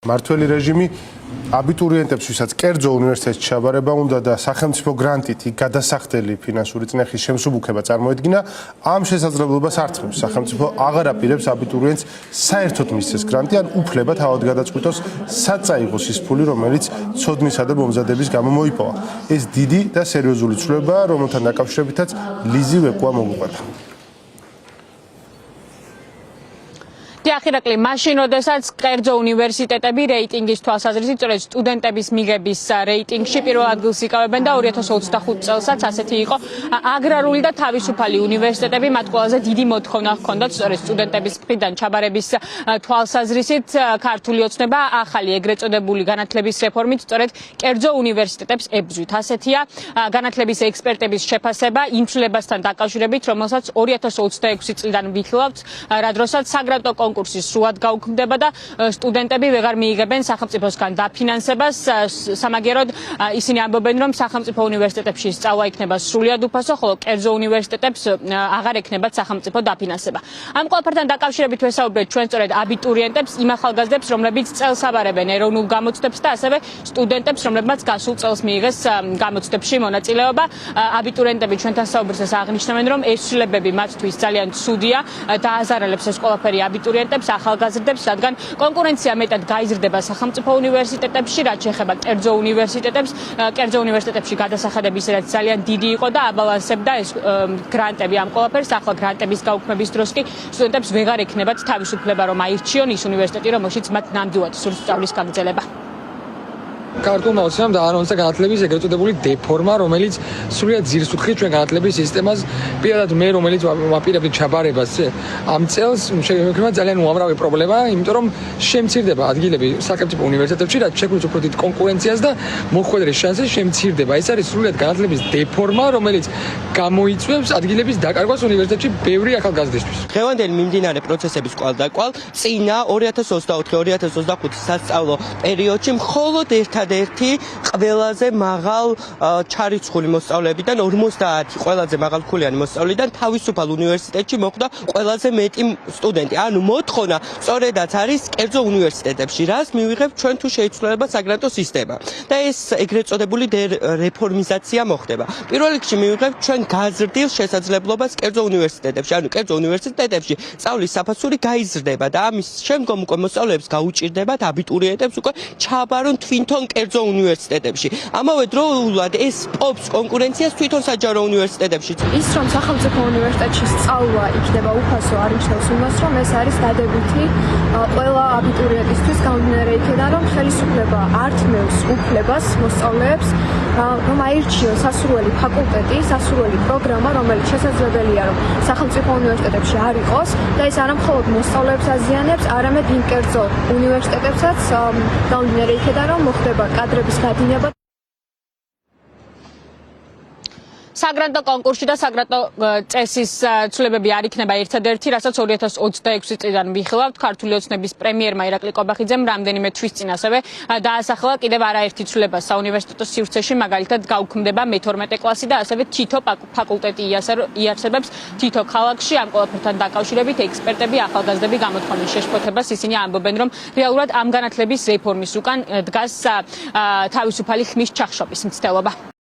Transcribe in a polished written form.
მართველი რეჟიმი აბიტურიენტებს, ვისაც კერძო უნივერსიტეტში ჩაბარება უნდა და სახელმწიფო გრანტით გადასახდელი ფინანსური წნეხის შემსუბუქება წარმოედგინა, ამ შესაძლებლობას არცმევს. სახელმწიფო აღარ აპირებს აბიტურიენტს საერთოდ მისცეს გრანტი, ან უფლება თავად გადაწყვიტოს, სად წაიღოს ის ფული, რომელიც ცოდნისა და მომზადების გამო მოიპოვა. ეს დიდი და სერიოზული ცვლილებაა, რომელთან დაკავშირებითაც ლიზი ვეკუა მოგვიყვება. Დიახირაკლი, მაშინ როდესაც კერძო უნივერსიტეტები რეიტინგის თვალსაზრისით სწორედ სტუდენტების მიღების რეიტინგში პირველ ადგილს იკავებენ და 2025 წელსაც ასეთი იყო აგრარული და თავისუფალი უნივერსიტეტები, მათ ყველაზე დიდი მოთხოვნა ჰქონდათ სწორედ სტუდენტების მხრიდან ჩაბარების თვალსაზრისით. ქართული ოცნება ახალი ეგრეთ წოდებული განათლების რეფორმით სწორედ კერძო უნივერსიტეტებს ებრძვით. ასეთია განათლების ექსპერტების შეფასება იმ ცვლილებასთან დაკავშირებით, რომელსაც 2026 წლიდან ვიხილავთ, რა დროსაც საგრანტო კონკურსი სრულად გაუქმდება და სტუდენტები ვეღარ მიიღებენ სახელმწიფოსგან დაფინანსებას. სამაგეროდ ისინი ამბობენ, რომ სახელმწიფო უნივერსიტეტებში სწავლა იქნება სრულად უფასო, ხოლო კერძო უნივერსიტეტებს აღარ ექნებათ სახელმწიფო დაფინანსება. ამ ყველაფერთან დაკავშირებით ვესაუბრეთ ჩვენ სწორედ აბიტურიენტებს, იმ ახალგაზრდებს, რომლებიც წელს აბარებენ ეროვნულ გამოცდებს და ასევე სტუდენტებს, რომლებმაც გასულ წელს მიიღეს გამოცდებში მონაწილეობა. აბიტურიენტები ჩვენთან საუბრისას აღნიშნავენ, რომ ეს ცვლილებები მათთვის ძალიან ცუდია, დააზარალებს ეს ყველაფერი აბიტურიენტებს, ახალგაზრდებს, რადგან კონკურენცია მეტად გაიზრდება სახელმწიფო უნივერსიტეტებში, რაც შეეხება კერძო უნივერსიტეტებს. კერძო უნივერსიტეტებში გადასახადების რაც ძალიან დიდი იყო და აბალანსებდა ეს გრანტები ამ ყველაფერს. ახლა გრანტების გაუქმების დროს კი სტუდენტებს ვეღარ ექნებათ თავისუფლება, რომ აირჩიონ ის უნივერსიტეტი, რომელშიც მათ ნამდვილად სურთ სწავლის გაგრძელება. ქართულმა ოცნებამ დაანონსა განათლების ეგრეთ წოდებული დეფორმა, რომელიც სრულიად ძირს უთხრის ჩვენ განათლების სისტემას. პირადად მე, რომელიც ვაპირებდი ჩაბარებას ამ წელს, შემექნება ძალიან უამრავი პრობლემა, იმიტომ რომ შემცირდება ადგილები სახელმწიფო უნივერსიტეტებში, რაც შექმნის უფრო დიდ კონკურენციას და მოხვედრის შანსი შემცირდება. ეს არის სრულიად განათლების დეფორმა, რომელიც გამოიწვევს ადგილების დაკარგვას უნივერსიტეტში ბევრი ახალგაზრდისთვის. დღევანდელი მიმდინარე პროცესების კვალდაკვალ წინა 2024-2025 სასწავლო პერიოდში მხოლოდ ერთადერთი ყველაზე მაღალ ჩარიცხული მოსწავლეებიდან 50 ყველაზე მაღალქულიანი მოსწავლიდან თავისუფალ უნივერსიტეტში მოხვდა ყველაზე მეტი სტუდენტი. ანუ მოთხოვნა სწორედაც არის კერძო უნივერსიტეტებში, რაც მივიღებთ ჩვენ თუ შეიცვლება საგრანტო სისტემა. და ეს ეგრეთ წოდებული რეფორმიზაცია მოხდება. პირველ რიგში მივიღებთ ჩვენ გაზრდილ შესაძლებლობას კერძო უნივერსიტეტებში, ანუ კერძო უნივერსიტეტებში სწავლის საფასური გაიზრდება და ამის შემდგომ უკვე მოსწავლეებს გაუჭირდებათ აბიტურიენტებს უკვე ჩაბარონ თვითონ კერძო უნივერსიტეტებში. ამავე დროულად ეს პოპს კონკურენციას თვითონ საჯარო უნივერსიტეტებში. ის რომ სახელმწიფო უნივერსიტეტში სწავლა იქნება უფასო, არ ნიშნავს იმას, რომ ეს არის დადებითი ყველა აბიტურიენტისთვის, გამომდინარე იქიდან, რომ ხელისუფლება ართმევს უფლებას მოსწავლეებს, რომ აირჩიონ სასურველი ფაკულტეტი, სასურველი პროგრამა, რომელიც შესაძლებელია, რომ სახელმწიფო უნივერსიტეტებში არ იყოს და ეს არა მხოლოდ მოსწავლეებს აზიანებს, არამედ იმ კერძო უნივერსიტეტებსაც, გამომდინარე იქიდან, რომ მოხდება კადრების გადინება. საგრანტო კონკურსში და საგრანტო წესის ცვლილებები არ იქნება ერთადერთი, რასაც 2026 წლიდან ვიხილავთ. ქართული ოცნების პრემიერმა ირაკლი კობახიძემ რამდენიმე თვის წინ ასევე დაასახელა კიდევ არაერთი ცვლილება საუნივერსიტეტო სივრცეში, მაგალითად გაუქმდება მე-12 კლასი და ასევე თითო ფაკულტეტი იარსებებს თითო ქალაქში. ამ ყველაფერთან დაკავშირებით ექსპერტები, ახალგაზრდები გამოთქვამენ შეშფოთებას. ისინი ამბობენ, რომ რეალურად ამ განათლების რეფორმის უკან დგას თავისუფალი ხმის ჩახშობის მცდელობა.